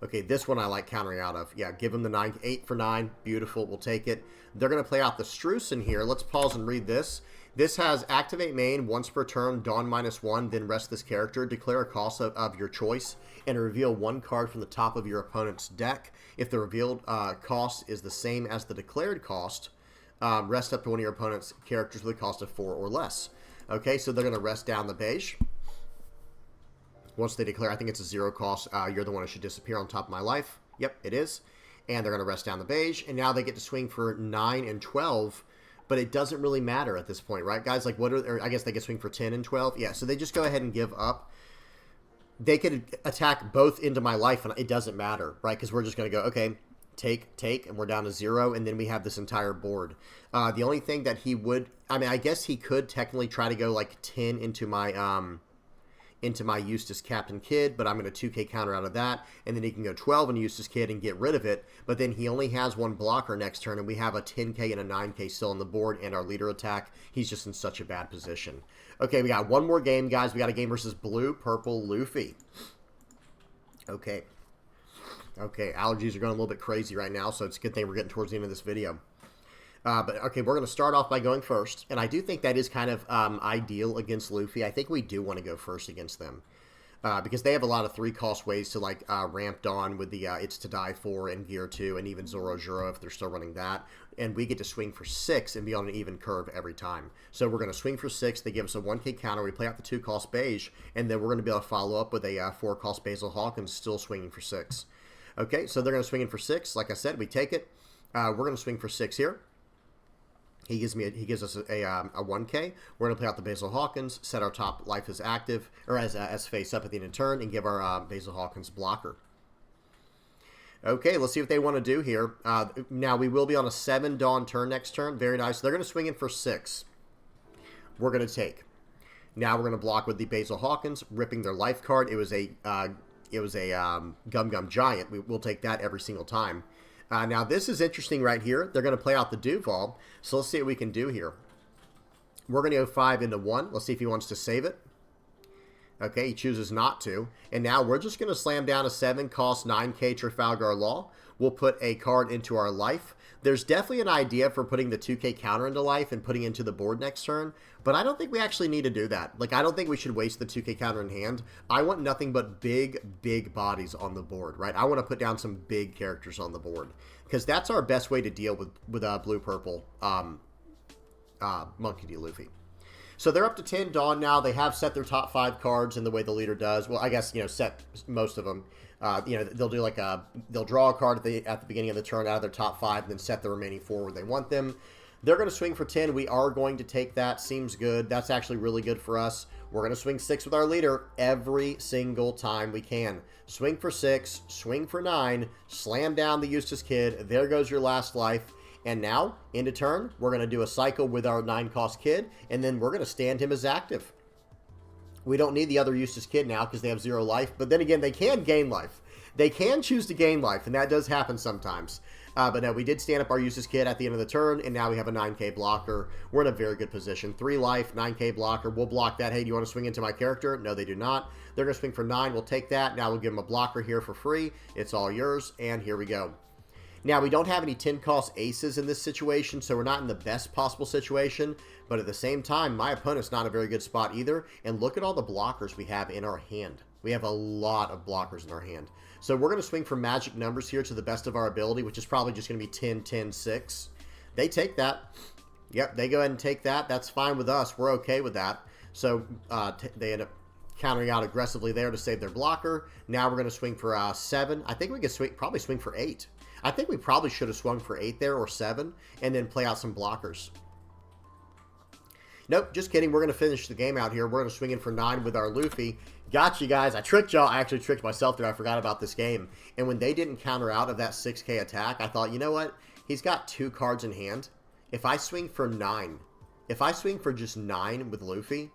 Okay, this one I like countering out of. Yeah, give him the 9, 8 for 9. Beautiful, we'll take it. They're going to play out the Struce in here. Let's pause and read this. This has activate main once per turn, Dawn -1, then rest this character. Declare a cost of your choice and reveal one card from the top of your opponent's deck. If the revealed cost is the same as the declared cost, rest up to one of your opponent's characters with a cost of 4 or less. Okay, so they're going to rest down the beige. Once they declare, I think it's a 0 cost, you're the one who should disappear on top of my life. Yep, it is. And they're going to rest down the beige. And now they get to swing for 9 and 12. But it doesn't really matter at this point, right, guys? Like, I guess they can swing for 10 and 12. Yeah, so they just go ahead and give up. They could attack both into my life, and it doesn't matter, right? Because we're just going to go, okay, take, and we're down to 0, and then we have this entire board. The only thing that he would, I mean, I guess he could technically try to go, like, 10 into my Eustass Captain Kid, but I'm going to 2K counter out of that, and then he can go 12 in Eustass Kid and get rid of it, but then he only has one blocker next turn, and we have a 10K and a 9K still on the board, and our leader attack, he's just in such a bad position. Okay, we got one more game, guys. We got a game versus Blue Purple Luffy. Okay, allergies are going a little bit crazy right now, so it's a good thing we're getting towards the end of this video. But, okay, we're going to start off by going first. And I do think that is kind of ideal against Luffy. I think we do want to go first against them. Because they have a lot of 3-cost ways to, like, ramp Dawn with the It's to Die For and Gear 2 and even Zoro if they're still running that. And we get to swing for 6 and be on an even curve every time. So we're going to swing for 6. They give us a 1K counter. We play out the 2-cost beige. And then we're going to be able to follow up with a 4-cost Basil Hawkins still swinging for 6. Okay, so they're going to swing in for 6. Like I said, we take it. We're going to swing for 6 here. He gives us a 1K. We're going to play out the Basil Hawkins, set our top life as active, or as face up at the end of turn, and give our Basil Hawkins blocker. Okay, let's see what they want to do here. Now, we will be on a 7 Dawn turn next turn. Very nice. They're going to swing in for 6. We're going to take. Now, we're going to block with the Basil Hawkins, ripping their life card. It was a Gum Gum Giant. We'll take that every single time. Now, this is interesting right here. They're going to play out the Duval. So let's see what we can do here. We're going to go 5 into 1. Let's see if he wants to save it. Okay, he chooses not to. And now we're just going to slam down a 7-cost 9K Trafalgar Law. We'll put a card into our life. There's definitely an idea for putting the 2K counter into life and putting it into the board next turn, but I don't think we actually need to do that. Like, I don't think we should waste the 2K counter in hand. I want nothing but big bodies on the board, right? I want to put down some big characters on the board because that's our best way to deal with Blue-Purple Monkey D. Luffy. So they're up to 10 Dawn now. They have set their top 5 cards in the way the leader does. Well, I guess, set most of them. They'll do like they'll draw a card at the beginning of the turn out of their top 5 and then set the remaining 4 where they want them. They're going to swing for 10. We are going to take that. Seems good. That's actually really good for us. We're going to swing 6 with our leader every single time we can. Swing for 6, swing for 9, slam down the Eustass Kid. There goes your last life. And now, into turn, we're going to do a cycle with our 9-cost Kid, and then we're going to stand him as active. We don't need the other Eustass Kid now because they have 0 life, but then again, they can gain life. They can choose to gain life, and that does happen sometimes. But no, we did stand up our Eustass Kid at the end of the turn, and now we have a 9K blocker. We're in a very good position. 3 life, 9K blocker. We'll block that. Hey, do you want to swing into my character? No, they do not. They're going to swing for 9. We'll take that. Now we'll give them a blocker here for free. It's all yours, and here we go. Now, we don't have any 10-cost aces in this situation, so we're not in the best possible situation. But at the same time, my opponent's not in a very good spot either. And look at all the blockers we have in our hand. We have a lot of blockers in our hand. So we're going to swing for magic numbers here to the best of our ability, which is probably just going to be 10, 10, 6. They take that. Yep, they go ahead and take that. That's fine with us. We're okay with that. So they end up countering out aggressively there to save their blocker. Now we're going to swing for 7. I think we could probably swing for 8. I think we probably should have swung for 8 there or 7 and then play out some blockers. Nope, just kidding. We're going to finish the game out here. We're going to swing in for 9 with our Luffy. Got you guys. I tricked y'all. I actually tricked myself there. I forgot about this game. And when they didn't counter out of that 6K attack, I thought, you know what? He's got 2 cards in hand. If I swing for 9, if I swing for just 9 with Luffy,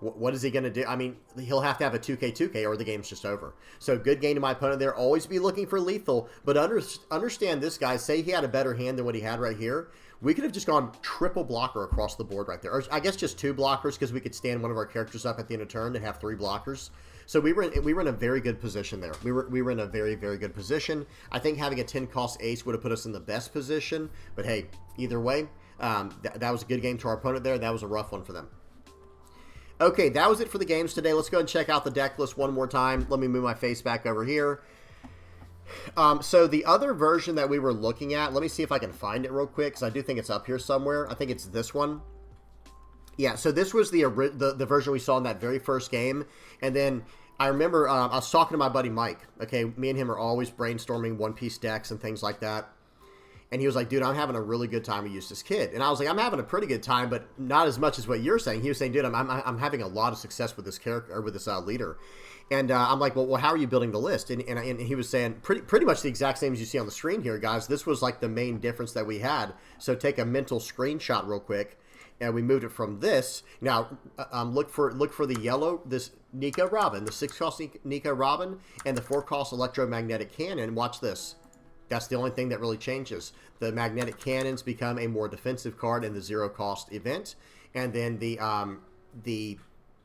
what is he going to do? I mean, he'll have to have a 2K or the game's just over. So good game to my opponent there. Always be looking for lethal. But understand this, guys. Say he had a better hand than what he had right here. We could have just gone triple blocker across the board right there. Or I guess just 2 blockers because we could stand one of our characters up at the end of turn and have 3 blockers. So we were in a very good position there. We were in a very, very good position. I think having a 10 cost ace would have put us in the best position. But hey, either way, that was a good game to our opponent there. That was a rough one for them. Okay, that was it for the games today. Let's go and check out the deck list one more time. Let me move my face back over here. So the other version that we were looking at, let me see if I can find it real quick, because I do think it's up here somewhere. I think it's this one. Yeah, so this was the version we saw in that very first game. And then I remember I was talking to my buddy Mike. Okay, me and him are always brainstorming One Piece decks and things like that. And he was like, dude, I'm having a really good time with Eustass Kid. And I was like, I'm having a pretty good time, but not as much as what you're saying. He was saying, dude, I'm having a lot of success with this character, or with this leader. And I'm like, well, how are you building the list? And he was saying pretty much the exact same as you see on the screen here, guys. This was like the main difference that we had. So take a mental screenshot real quick. And we moved it from this. Now, look for the yellow, this Nico Robin, the 6-cost Nico Robin, and the 4-cost electromagnetic cannon. Watch this. That's the only thing that really changes. The magnetic cannons become a more defensive card in the 0-cost event, and then the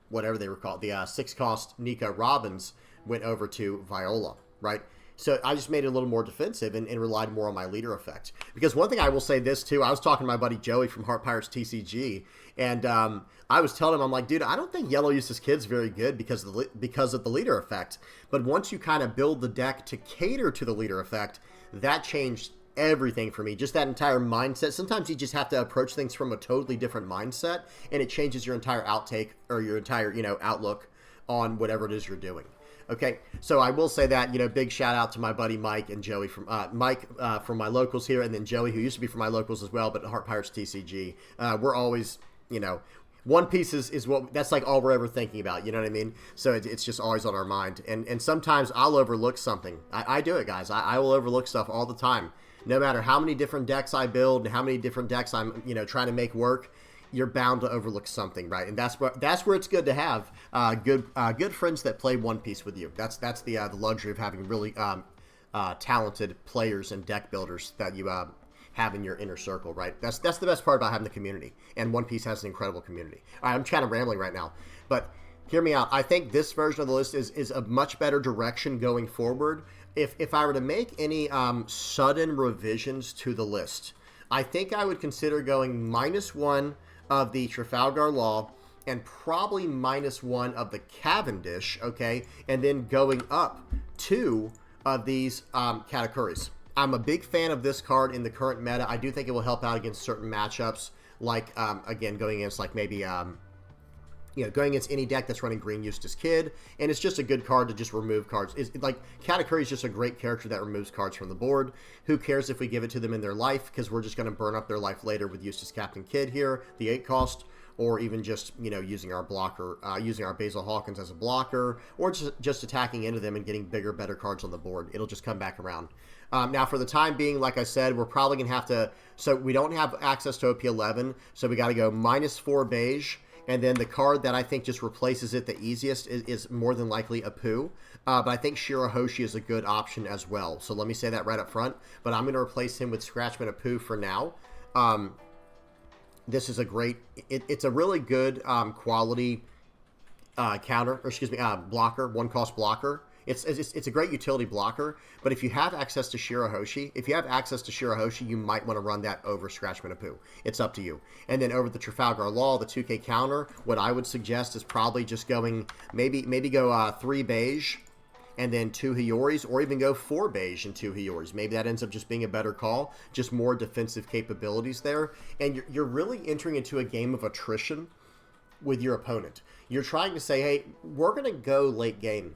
whatever they were called, the 6-cost Nico Robins went over to Viola, right? So I just made it a little more defensive and relied more on my leader effect. Because one thing I will say this too, I was talking to my buddy Joey from Heart Pirates TCG, and I was telling him, I'm like, dude, I don't think Yellow Eustass Kid's very good because of the leader effect. But once you kind of build the deck to cater to the leader effect, that changed everything for me. Just that entire mindset. Sometimes you just have to approach things from a totally different mindset, and it changes your entire outtake, or your entire, outlook on whatever it is you're doing. Okay, so I will say that, big shout out to my buddy Mike and Joey from Mike from my locals here, and then Joey, who used to be from my locals as well, but Heart Pirates TCG. We're always, One Piece is that's like all we're ever thinking about, you know what I mean? So it's just always on our mind. And sometimes I'll overlook something. I do it, guys. I will overlook stuff all the time. No matter how many different decks I build and how many different decks I'm, trying to make work, you're bound to overlook something, right? And that's where it's good to have good friends that play One Piece with you. That's the luxury of having really talented players and deck builders that you have in your inner circle, right? That's the best part about having the community. And One Piece has an incredible community. All right, I'm kind of rambling right now, but hear me out. I think this version of the list is a much better direction going forward. If I were to make any sudden revisions to the list, I think I would consider going -1 of the Trafalgar Law and probably -1 of the Cavendish, okay? And then going up 2 of these Katakuris. I'm a big fan of this card in the current meta. I do think it will help out against certain matchups, like, again, going against, like, maybe, going against any deck that's running green Eustass Kid, and it's just a good card to just remove cards. It's like, Katakuri is just a great character that removes cards from the board. Who cares if we give it to them in their life, because we're just going to burn up their life later with Eustass Captain Kid here, the 8-cost, or even just, using our blocker, using our Basil Hawkins as a blocker, or just attacking into them and getting bigger, better cards on the board. It'll just come back around. Now, for the time being, like I said, we're probably going to have to, so we don't have access to OP11, so we got to go -4 beige. And then the card that I think just replaces it the easiest is more than likely Apu. But I think Shirahoshi is a good option as well. So let me say that right up front. But I'm going to replace him with Scratchman Apu for now. This is a great... It's a really good quality counter, or excuse me, blocker, 1-cost blocker. It's a great utility blocker, but if you have access to Shirahoshi, you might want to run that over Scratchman Apu. It's up to you. And then over the Trafalgar Law, the 2K counter, what I would suggest is probably just going, maybe go 3 beige, and then 2 Hioris, or even go 4 beige and 2 Hioris. Maybe that ends up just being a better call, just more defensive capabilities there. And you're really entering into a game of attrition with your opponent. You're trying to say, hey, we're going to go late game.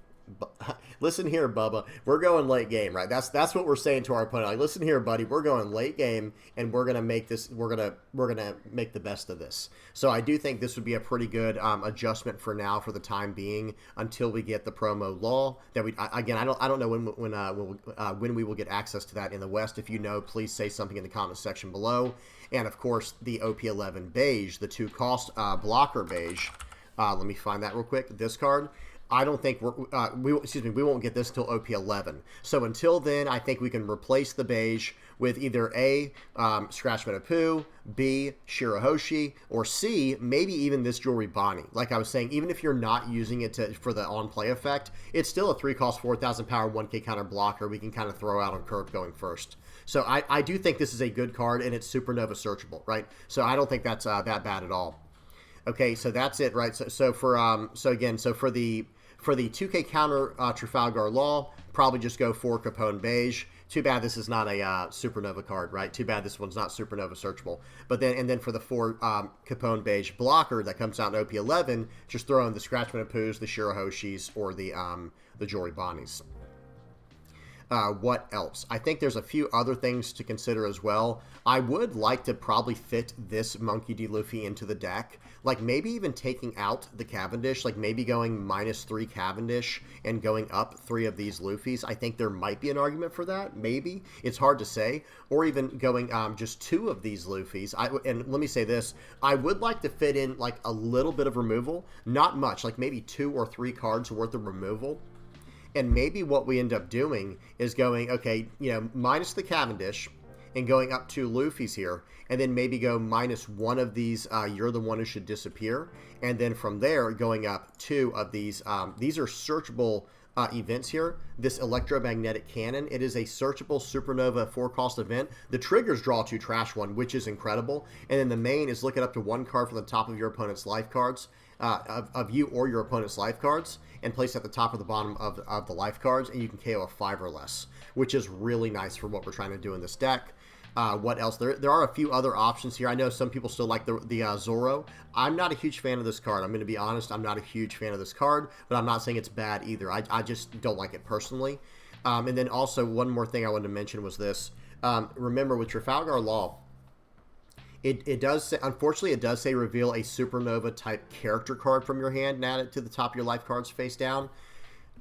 Listen here, Bubba, we're going late game, right? That's what we're saying to our opponent. Like, listen here, buddy, we're going late game, and we're gonna make this. We're gonna make the best of this. So I do think this would be a pretty good adjustment for now, for the time being, until we get the promo law. That we again, I don't know when we will get access to that in the West. If you know, please say something in the comment section below. And of course, the OP11 beige, the 2-cost blocker beige. Let me find that real quick. This card. I don't think we won't get this until OP11. So until then, I think we can replace the beige with either A, Scratch Metapu, B, Shirahoshi, or C, maybe even this Jewelry Bonnie. Like I was saying, even if you're not using it for the on-play effect, it's still a 3-cost, 4,000 power, 1k counter blocker we can kind of throw out on curve going first. So I do think this is a good card, and it's Supernova searchable, right? So I don't think that's that bad at all. Okay, so that's it, right? So for the 2K counter Trafalgar Law, probably just go for Capone Beige. Too bad this is not a Supernova card, right? Too bad this one's not Supernova searchable. But then for the 4 Capone Beige blocker that comes out in OP11, just throw in the Scratch Manapus, the Shirahoshis, or the Jewelry Bonnies. What else? I think there's a few other things to consider as well. I would like to probably fit this Monkey D. Luffy into the deck. Like maybe even taking out the Cavendish, like maybe going -3 Cavendish and going up 3 of these Luffys. I think there might be an argument for that. Maybe. It's hard to say. Or even going just 2 of these Luffys. And let me say this. I would like to fit in like a little bit of removal. Not much. Like maybe 2 or 3 cards worth of removal. And maybe what we end up doing is going, okay, minus the Cavendish and going up 2 Luffys here, and then maybe go -1 of these, You're the One Who Should Disappear, and then from there going up 2 of these are searchable events here. This Electromagnetic Cannon, it is a searchable Supernova 4-cost event. The triggers draw 2 trash 1, which is incredible, and then the main is look it up to 1 card from the top of your opponent's life cards, of you or your opponent's life cards, and place at the top or the bottom of the life cards, and you can KO a 5 or less, which is really nice for what we're trying to do in this deck. What else? There are a few other options here. I know some people still like the Zoro. I'm not a huge fan of this card. I'm going to be honest. I'm not a huge fan of this card, but I'm not saying it's bad either. I just don't like it personally. And then also one more thing I wanted to mention was this. Remember, with Trafalgar Law, it does say, unfortunately, it does say reveal a Supernova type character card from your hand and add it to the top of your life cards face down.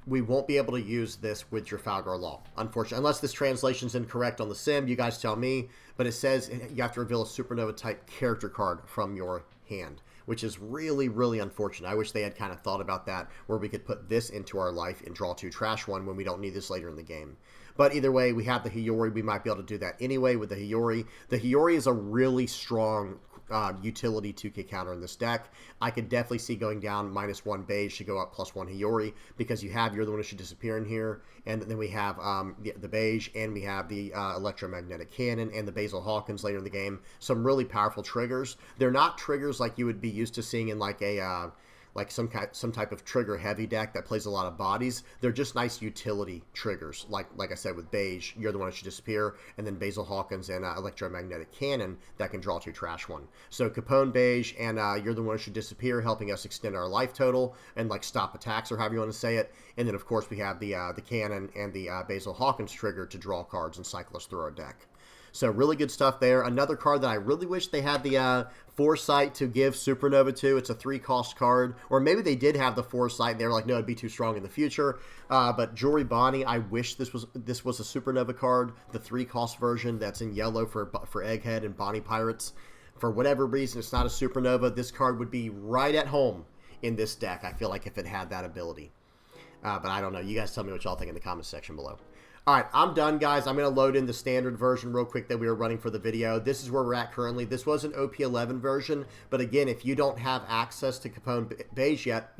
We won't be able to use this with Trafalgar Law, unfortunately. Unless this translation's incorrect on the sim, you guys tell me. But it says you have to reveal a Supernova type character card from your hand, which is really, really unfortunate. I wish they had kind of thought about that, where we could put this into our life and draw 2 trash 1 when we don't need this later in the game. But either way, we have the Hiyori. We might be able to do that anyway with the Hiyori. The Hiyori is a really strong utility 2K counter in this deck. I could definitely see going down -1 beige to go up +1 Hiyori, because you have You're the One Who Should Disappear in here, and then we have the beige, and we have the Electromagnetic Cannon and the Basil Hawkins later in the game. Some really powerful triggers. They're not triggers like you would be used to seeing in like a some type of trigger heavy deck that plays a lot of bodies. They're just nice utility triggers, like I said with beige, You're the One Who Should Disappear, and then Basil Hawkins and Electromagnetic Cannon that can draw 2 trash 1. So Capone Beige and You're the One Who Should Disappear, helping us extend our life total and like stop attacks, or however you want to say it. And then of course we have the Cannon and the Basil Hawkins trigger to draw cards and cycle us through our deck. So really good stuff there. Another card that I really wish they had the foresight to give Supernova to. It's a 3-cost card. Or maybe they did have the foresight and they were like, no, it'd be too strong in the future. But Jewelry Bonnie, I wish this was a Supernova card, the 3-cost version that's in yellow for Egghead and Bonnie Pirates. For whatever reason, it's not a Supernova. This card would be right at home in this deck, I feel like, if it had that ability. But I don't know. You guys tell me what y'all think in the comments section below. All right, I'm done, guys. I'm going to load in the standard version real quick that we were running for the video. This is where we're at currently. This was an OP11 version, but again, if you don't have access to Capone Beige yet,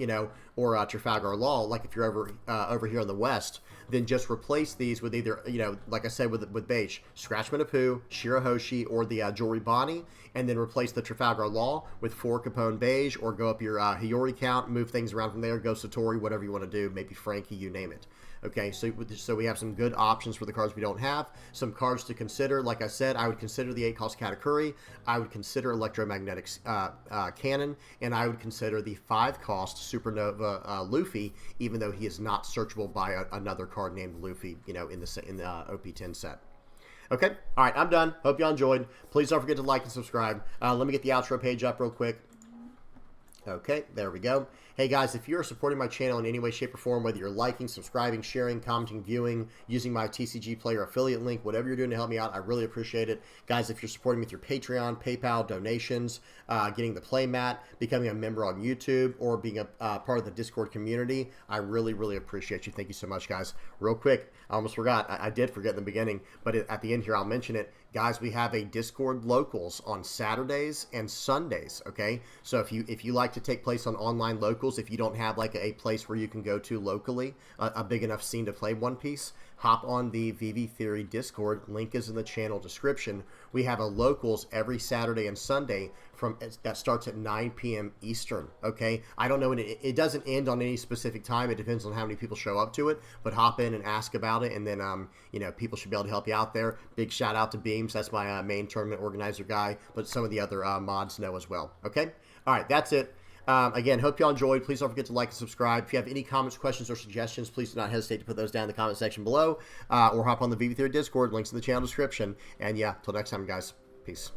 or Trafalgar Law, like if you're over here in the West, then just replace these with either, like I said with Beige, Scratch Manapu, Shirahoshi, or the Jewelry Bonnie, and then replace the Trafalgar Law with 4 Capone Beige, or go up your Hiyori count, move things around from there, go Satori, whatever you want to do, maybe Frankie, you name it. Okay, so we have some good options for the cards we don't have. Some cards to consider. Like I said, I would consider the 8-cost Katakuri. I would consider Electromagnetic Cannon. And I would consider the 5-cost Supernova Luffy, even though he is not searchable by another card named Luffy, in the OP10 set. Okay, all right, I'm done. Hope y'all enjoyed. Please don't forget to like and subscribe. Let me get the outro page up real quick. Okay, there we go. Hey guys, if you're supporting my channel in any way, shape, or form, whether you're liking, subscribing, sharing, commenting, viewing, using my TCG player affiliate link, whatever you're doing to help me out, I really appreciate it. Guys, if you're supporting me through Patreon, PayPal, donations, getting the playmat, becoming a member on YouTube, or being a part of the Discord community, I really, really appreciate you. Thank you so much, guys. Real quick, I almost forgot. I did forget in the beginning, but at the end here, I'll mention it. Guys, we have a Discord locals on Saturdays and Sundays, okay? So if you like to take place on online locals, if you don't have like a place where you can go to locally, a big enough scene to play One Piece, hop on the VV Theory Discord. Link is in the channel description. We have a locals every Saturday and Sunday that starts at 9 p.m. Eastern, okay? I don't know, it doesn't end on any specific time. It depends on how many people show up to it, but hop in and ask about it, and then, you know, people should be able to help you out there. Big shout out to Beams. That's my main tournament organizer guy, but some of the other mods know as well, okay? All right, that's it. Again, hope y'all enjoyed. Please don't forget to like and subscribe. If you have any comments, questions, or suggestions, please do not hesitate to put those down in the comment section below, or hop on the VV Theory Discord. Links in the channel description. And yeah, till next time, guys. Peace.